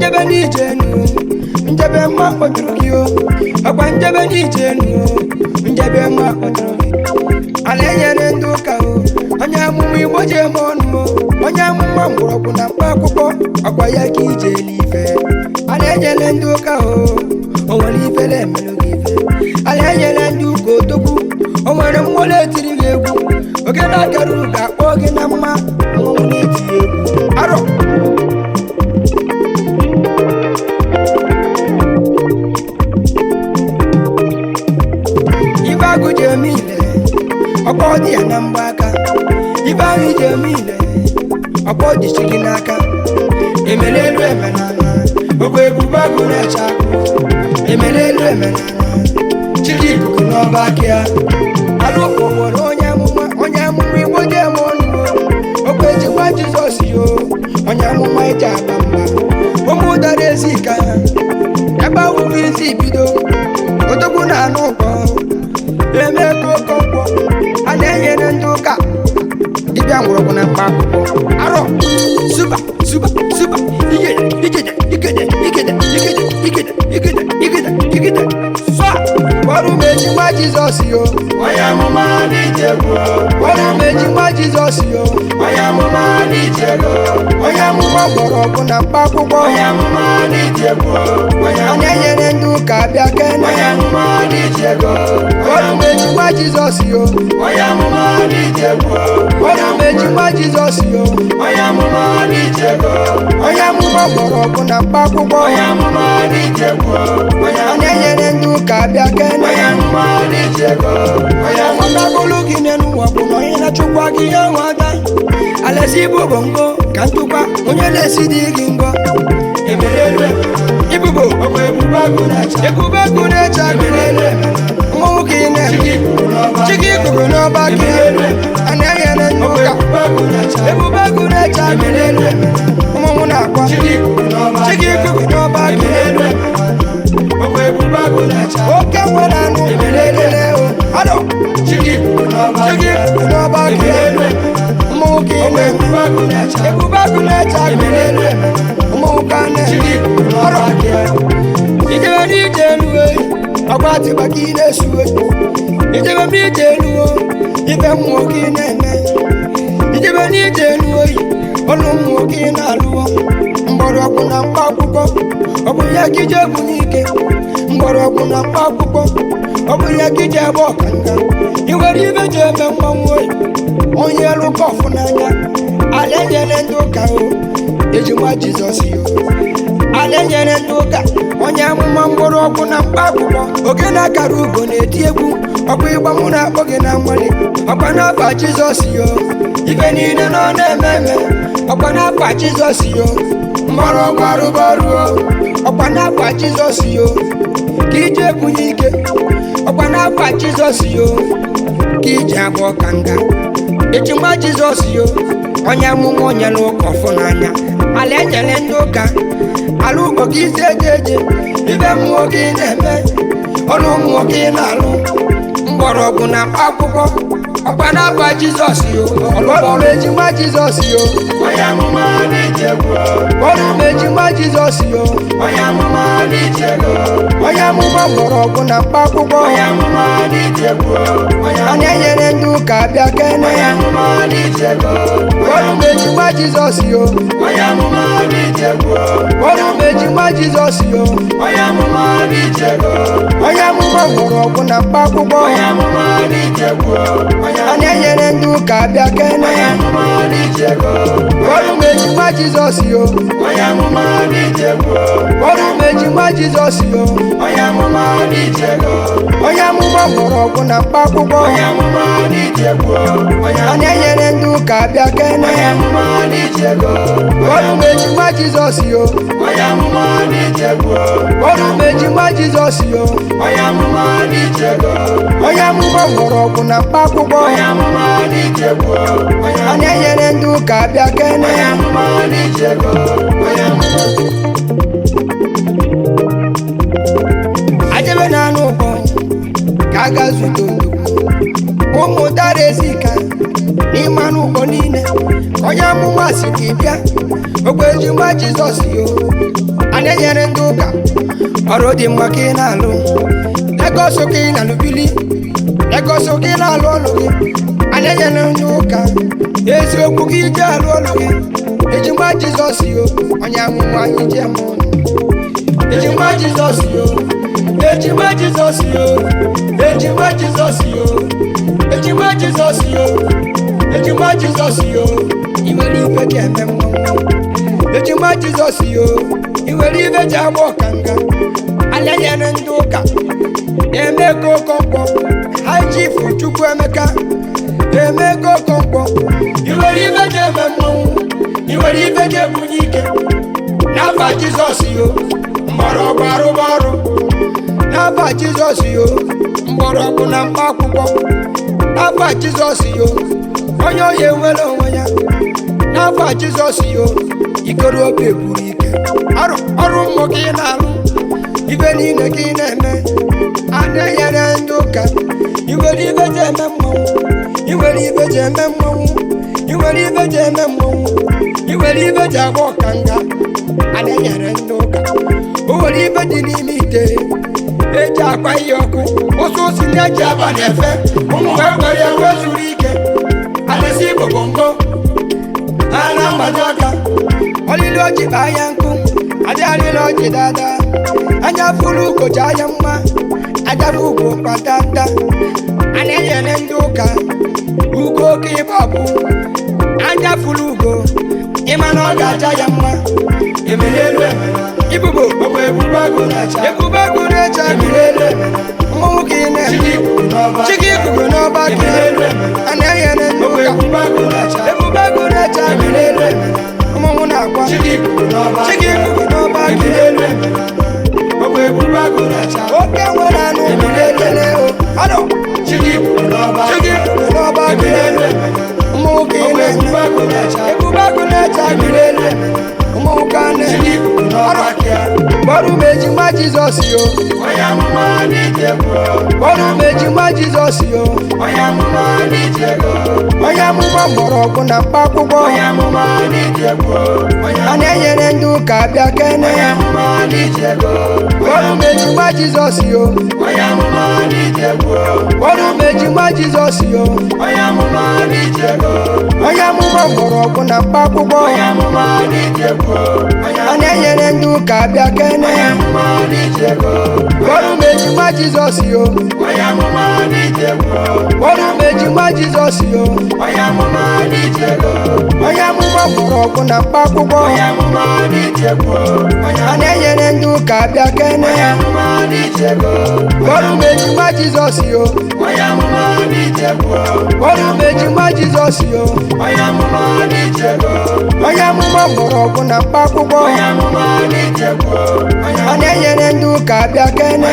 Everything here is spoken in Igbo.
njebe n'ijenu njebe mma kpọtụrụ gị o ọkwa njebe n'ijenu njebe mma kpọtụrụ gị ala enyere ndị ụka o onye amụma Igbo ji eme ọnụ o onye amụma mgbọrọgwụ na mkpa akwụkwọ ọkwa ya ka ije eluife ala enyere ndị ụka o nwere ife na-emelụ gị ife ala enyere ndị ụka odogwu o nwere mmụọ na-etiri gị egwu oge na-akara ụka akpọ gị na mma mmụọ na-eti egwu arọ ibe agụ ji eme ile ọkpọ dị ya na mgbaka ibe ahụ ji eme ile ọkpọ dịchi gị n'aka emere elu emenala ogbe ebube agụ na-eche akụ emere elu emenala chiri ikuku n'ọba aka ya alụ okpokporo onye amụma Igbo ji eme ọnụ okwe ejikwa Jizọs yo onye amụma ije aba mba ụmụ dara ezi ka ha ebe ahụhụ isi bido odogwu na anụ ụkọ eme ego okonkwo a na-enyere ndị ụka dibịa nwụrọgwụ na mkpa akwụkwọ arọ suba igede ọrụ meji nwa Jizọs yo onye amụma n'ije egwu ọrụ meji nwa Jizọs yo onye amụma n'ije ego onye amụma mgbọrọgwụ na mkpa akwụkwọ onye amụma n'ije egwu a na-enyere ndị ụka bịa kene onye amụma n'ije ego ọrụ meji nwa Jizọs yo onye amụma n'ije egwu ọrụ meji nwa Jizọs yo onye amụma n'ije ego onye amụma mgbọrọgwụ na mkpa akwụkwọ onye amụma n'ije egwu a na-enyere ndị ụka bịa kene onye amụma n'ije ego onye amụma ọnabụlụ gị n'ụwa bụ na onye na-achụkwa gị ya nwada alesi ibu bongo ka ntụkwa onye na-esi dị gị ngọ emerelu ibubo ọkwa ebube agụ na-acha ebube agụ na-eche agụlele mmụọ gị na-eme chike ikuku n'ọba gị a na-enyere ndị ụka ebube agụ na-eche agụlele ụmụmụ na-akwa chike ikuku n'ọba gị ọkwa ebube agụ na-acha oke nwere anụ lelele adọ chike ikuku n'ọba gị mmụọ gị na-eme ebube agụ na-eche agụlele ụmụmụ ka na-eme ọrọ ijebe n'ije elu ọgba atịba gị na-esuwe ijebe n'ije elu ife mmụọ gị na-eme ijebe n'ije elu ọnụ mmụọ gị na-alụọ mgbọrọgwụ na mkpa akwụkwọ ọ bụ ya ka ije bụ n'ike mgbọrọgwụ na mkpa akwụkwọ ọ bụ ya ka ije ebe ọkanga ị nwere ibe ji eme mmanwụ onye lụkọ ọfụ n'anya ala enyere ndị ụka ejima Jizọs yo ala enyere ndị ụka onye amụma mgbọrọgwụ na mkpa akwụkwọ oge na-akara ugo na-eti egwu ọkwa ịgba mụ na-akpọ gị na nwale ọkwa n'afa Jizọs yo ife niile nọ na-eme ọkwa n'afa Jizọs yo mgbọrọgwụ arụbọrụ ọkwa n'afa Jizọs yo ka ije ebunye ike ọkwa n'afa Jizọs yo ka ije abụ ọkanga ejima Jizọs yo onye amụma onye n'ụka ọfụ n'anya ala enyere ndị ụka ala ụgbọ gị isi eje ibe mmụọ gị na-eme ọrụ mmụọ gị na-alụ mgbọrọgwụ na mkpa akwụkwọ ọkwa n'afa Jizọs yo ọrụ ejima Jizọs yo onye amụma n'ije egwu ọrụ ejima Jizọs yo onye amụma n'ije ego onye amụma mgbọrọgwụ na mkpa akwụkwọ onye amụma n'ije egwu a na-enyere ndị ụka bịa kene onye amụma n'ije ego ọrụ ejima Jizọs yo onye amụma n'ije egwu ọrụ ejima Jizọs yo onye amụma n'ije ego onye amụma mgbọrọgwụ na mkpa akwụkwọ onye amụma n'ije egwu a na-enyere ndị ụka bịa kene onye amụma n'ije ego ọrụ ejima Jizọs yo onye amụma n'ije egwu ọrụ ejima Jizọs yo onye amụma n'ije ego onye amụma mgbọrọgwụ na mkpa akwụkwọ onye amụma n'ije egwu a na-enyere ndị ụka bịa kene onye amụma n'ije ego ọrụ ejima Jizọs yo onye amụma n'ije egwu ọrụ ejima Jizọs yo onye amụma n'ije ego onye amụma mgbọrọgwụ na mkpa akwụkwọ onye amụma n'ije egwu a na-enyere ndị ụka bịa kene onye amụma n'ije ego onye amụma ajebe na anụ ụgbọ ka a ga zute odogwu ụmụ dara ezi ka n'ime anụ ụgbọ niile onye amụma si gị bịa ogbe ejima Jizọs yo Anienyere ndị ụka ọrụ dị mma ka ị na-alụ Lagos ka ị na-alụ bili Lagos ka ị na-alụ ọlụ gị Anienyere ndị ụka eziokwu gị ije alụ ọlụ gị Ejima Jizọs yo onye amụma anyị je mụ Ejima Jizọs yo Ejima Jizọs yo Ejima Jizọs yo Ejima Jizọs yo Ejima Jizọs yo I nwere ife ji eme mmanwụ Ejima Jizọs yo I nwere ife ji agba ọkanga Anienyere ndị ụka na-eme Okonkwo High Chief Chukwuemeka na-eme Okonkwo I nwere ife ji eme mmanwụ I nwere ife ji ebunye ike n'afa Jizọs yo mgbọrọgwụ arụba ọrụ n'afa Jizọs yo mgbọrọgwụ na mkpa akwụkwọ n'afa Jizọs yo onye oye nwere onwe ya n'afa Jizọs yo ikorobịa eburu ike ọrụ mmụ ka ị na-alụ ife niile ka ị na-eme Anienyere ndị ụka I nwere ife ji eme mmanwụ I nwere ife ji eme mmanwụ I nwere ife ji eme mmanwụ I nwere ife ji agba ọkanga Anienyere ndị ụka o nwere ife dị n'ime ite eji akpa ihe ọkụ ụsụ osi ndị eji abalị efe ụmụ wee kwere ya wee zuru ike alesi gbogbo ha na-amado aka olili oji kpa anya nkụ adịgharịla oji dada anya furu ugoji anya mma ajafu ugo kpatata Anienyere ndị ụka ugo oke ịbabụ anya furu ugo ịma na ọ ga-aja ya mma emelelu ibubo ebube agụ na-eche mmụnwụ ka ị na-eme chike ikuku n'ọba gị Anienyere ndị ụka ebube agụ na-eche mmụnwụ na-akwa chike ikuku n'ọba gị oke nwere anụ ekele ado chike ikuku n'ọba gị mmụnwụ ka ị na-eme ebube agụ na-eche mmụnwụ ka na-eme Bọ́rù Ejima Jizọs yo onye amụma n'ije ego Bọ́rù Ejima Jizọs yo onye amụma n'ije ego onye amụma mgbọrọgwụ na mkpa akwụkwọ onye amụma n'ije ego Anienyere ndị ụka bịa kene onye amụma n'ije ego Bọ́rù Ejima Jizọs yo onye amụma n'ije ego Bọ́rù Ejima Jizọs yo onye amụma n'ije ego onye amụma mgbọrọgwụ na mkpa akwụkwọ onye amụma n'ije ego Anienyere ndị ụka bịa kene Bọ́rù Ejima Jizọs yo Bọ́rù Ejima Jizọs yo onye amụma mgbọrọgwụ na mkpa akwụkwọ Anienyere ndị ụka bịa kene Bọ́rù Ejima Jizọs yo Bọ́rù Ejima Jizọs yo onye amụma mgbọrọgwụ na mkpa akwụkwọ Anienyere ndị ụka bịa kene